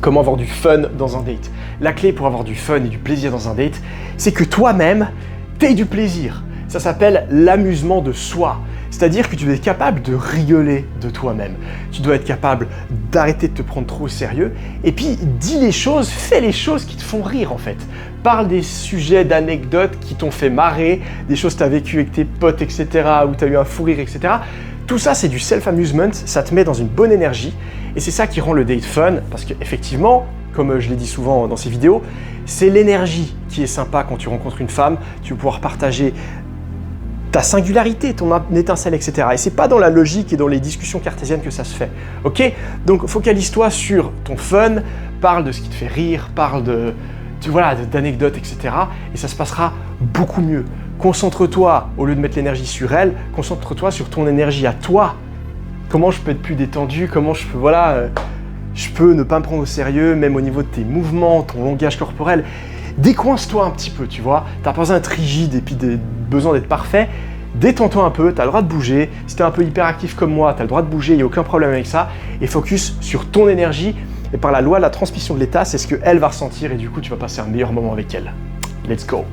Comment avoir du fun dans un date? La clé pour avoir du fun et du plaisir dans un date, c'est que toi-même, t'aies du plaisir. Ça s'appelle l'amusement de soi. C'est-à-dire que tu dois être capable de rigoler de toi-même. Tu dois être capable d'arrêter de te prendre trop au sérieux. Et puis, dis les choses, fais les choses qui te font rire en fait. Parle des sujets, d'anecdotes qui t'ont fait marrer, des choses que tu as vécues avec tes potes, etc., où tu as eu un fou rire, etc. Tout ça, c'est du self-amusement, ça te met dans une bonne énergie. Et c'est ça qui rend le date fun, parce qu'effectivement, comme je l'ai dit souvent dans ces vidéos, c'est l'énergie qui est sympa quand tu rencontres une femme. Tu vas pouvoir partager ta singularité, ton étincelle, etc. Et c'est pas dans la logique et dans les discussions cartésiennes que ça se fait. Ok? Donc focalise-toi sur ton fun, parle de ce qui te fait rire, parle d'anecdotes, etc. Et ça se passera beaucoup mieux. Concentre-toi, au lieu de mettre l'énergie sur elle, concentre-toi sur ton énergie à toi. Comment je peux être plus détendu, comment je peux ne pas me prendre au sérieux, même au niveau de tes mouvements, ton langage corporel. Décoince-toi un petit peu, tu vois. T'as pas besoin d'être rigide et puis besoin d'être parfait. Détends-toi un peu, t'as le droit de bouger. Si t'es un peu hyperactif comme moi, t'as le droit de bouger, il n'y a aucun problème avec ça. Et focus sur ton énergie. Et par la loi de la transmission de l'état, c'est ce qu'elle va ressentir et du coup, tu vas passer un meilleur moment avec elle. Let's go!